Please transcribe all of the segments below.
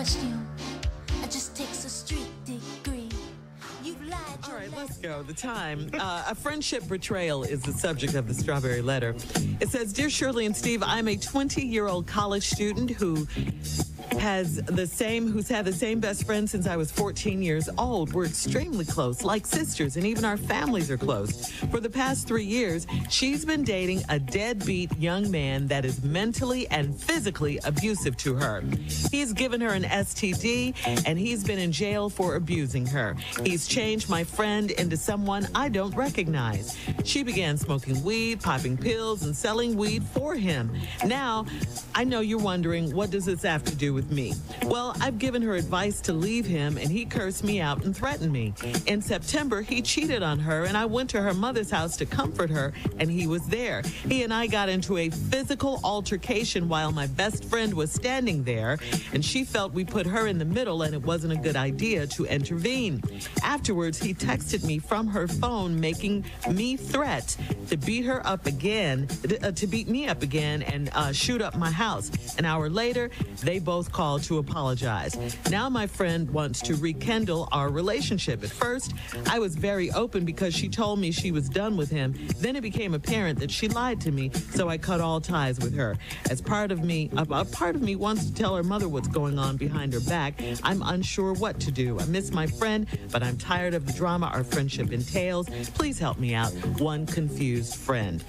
question. It just takes a street degree. You've lied. All right, let's go. The time. A friendship betrayal is the subject of the Strawberry Letter. It says, Dear Shirley and Steve, I'm a 20-year-old college student who's had the same best friend since I was 14 years old. We're extremely close, like sisters, and even our families are close. For the past 3 years, she's been dating a deadbeat young man that is mentally and physically abusive to her. He's given her an STD, and he's been in jail for abusing her. He's changed my friend into someone I don't recognize. She began smoking weed, popping pills, and selling weed for him. Now, I know you're wondering, what does this have to do with me? Well, I've given her advice to leave him, and he cursed me out and threatened me. In September, he cheated on her, and I went to her mother's house to comfort her, and he was there. He and I got into a physical altercation while my best friend was standing there, and she felt we put her in the middle, and it wasn't a good idea to intervene. Afterwards, he texted me from her phone, making me threat to beat her up again, to beat me up again and shoot up my house. An hour later, they both called to apologize. Now my friend wants to rekindle our relationship. At first, I was very open because she told me she was done with him. Then it became apparent that she lied to me, so I cut all ties with her. As a part of me wants to tell her mother what's going on behind her back. I'm unsure what to do. I miss my friend, but I'm tired of the drama our friendship entails. Please help me out. One confused friend.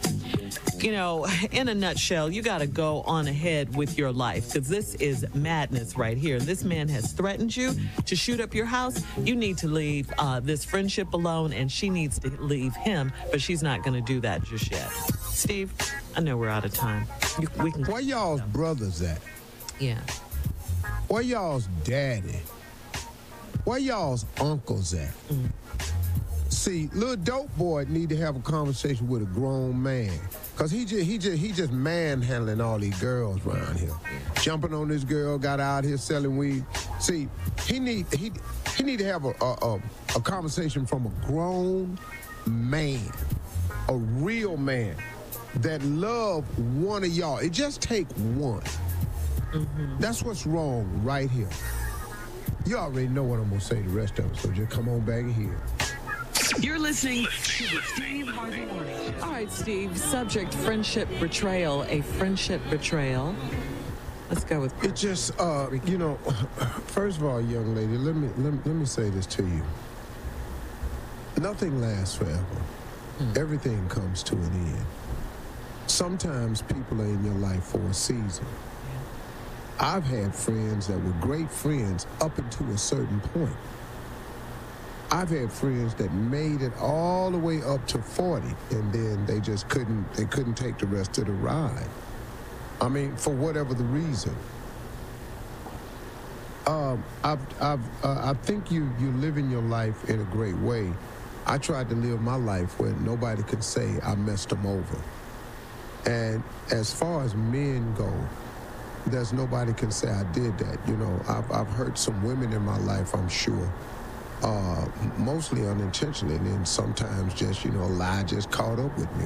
You know, in a nutshell, you got to go on ahead with your life, because this is madness right here. This man has threatened you to shoot up your house. You need to leave this friendship alone, and she needs to leave him, but she's not going to do that just yet. Steve, I know we're out of time. We can. Where y'all's brothers at? Yeah. Where y'all's daddy? Where y'all's uncles at? See, little dope boy need to have a conversation with a grown man, cause he just manhandling all these girls around here, jumping on this girl, got out here selling weed. See, he need to have a conversation from a grown man, a real man that love one of y'all. It just take one. That's what's wrong right here. You already know what I'm gonna say the rest of it, so just come on back and hear it. You're listening to the Steve Harvey Morning Show. All right, Steve. Subject: friendship betrayal. A friendship betrayal. Let's go with. It just, you know, first of all, young lady, let me say this to you. Nothing lasts forever. Everything comes to an end. Sometimes people are in your life for a season. I've had friends that were great friends up until a certain point. I've had friends that made it all the way up to 40, and then they just couldn't take the rest of the ride. I mean, for whatever the reason. I think you're living your life in a great way. I tried to live my life where nobody could say I messed them over. And as far as men go, there's nobody can say I did that. You know, I've hurt some women in my life, I'm sure. Mostly unintentionally, and then sometimes just, you know, a lie just caught up with me.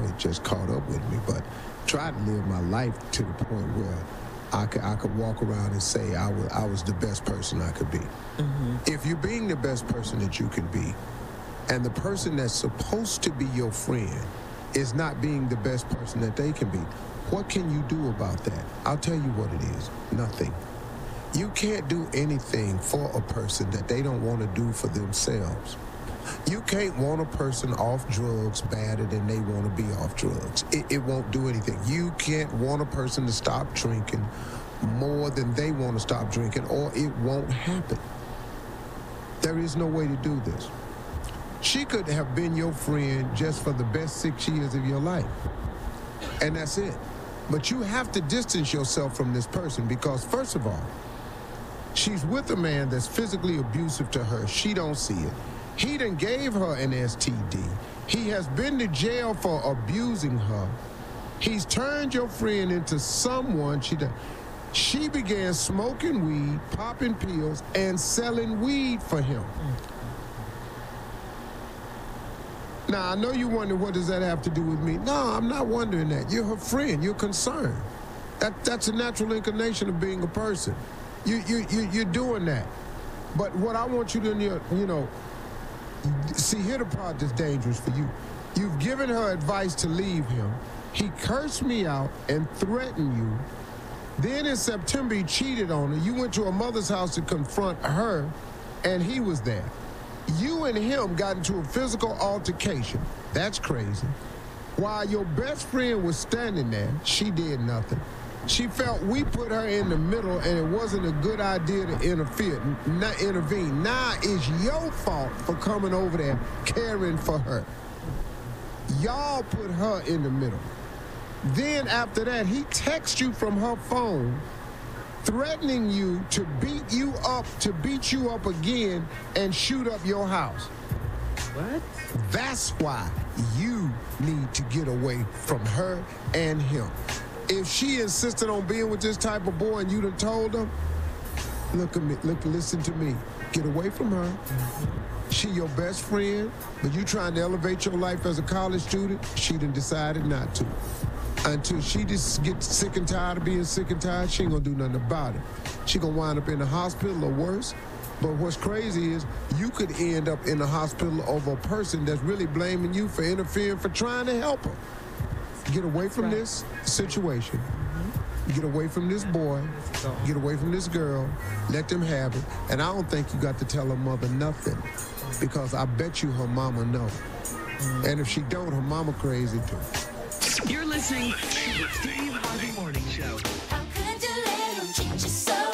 It just caught up with me. But tried to live my life to the point where I could walk around and say I was the best person I could be. If you're being the best person that you can be, and the person that's supposed to be your friend is not being the best person that they can be, what can you do about that? I'll tell you what it is. Nothing. You can't do anything for a person that they don't want to do for themselves. You can't want a person off drugs badder than they want to be off drugs. It won't do anything. You can't want a person to stop drinking more than they want to stop drinking, or it won't happen. There is no way to do this. She could have been your friend just for the best 6 years of your life, and that's it. But you have to distance yourself from this person because, first of all, she's with a man that's physically abusive to her. She don't see it. He done gave her an STD. He has been to jail for abusing her. He's turned your friend into someone she began smoking weed, popping pills, and selling weed for him. Now, I know you wonder, what does that have to do with me? No, I'm not wondering that. You're her friend. You're concerned. That's a natural inclination of being a person. You're doing that. But what I want you to, see, here the part that's dangerous for you. You've given her advice to leave him. He cursed me out and threatened you. Then in September, he cheated on her. You went to her mother's house to confront her, and he was there. You and him got into a physical altercation. That's crazy. While your best friend was standing there, she did nothing. She felt we put her in the middle, and it wasn't a good idea to intervene. Now it's your fault for coming over there caring for her. Y'all put her in the middle. Then after that, he texts you from her phone, threatening you to beat you up again, and shoot up your house. What? That's why you need to get away from her and him. If she insisted on being with this type of boy and you done told her, listen to me. Get away from her. She your best friend, but you trying to elevate your life as a college student, she done decided not to. Until she just gets sick and tired of being sick and tired, she ain't gonna do nothing about it. She gonna wind up in the hospital or worse. But what's crazy is you could end up in the hospital over a person that's really blaming you for interfering, for trying to help her. Get away from this situation. Get away from this boy. Get away from this girl. Let them have it. And I don't think you got to tell her mother nothing, because I bet you her mama know. And if she don't, her mama crazy too. You're listening to the Steve Harvey Morning Show. How could you let him cheat you so?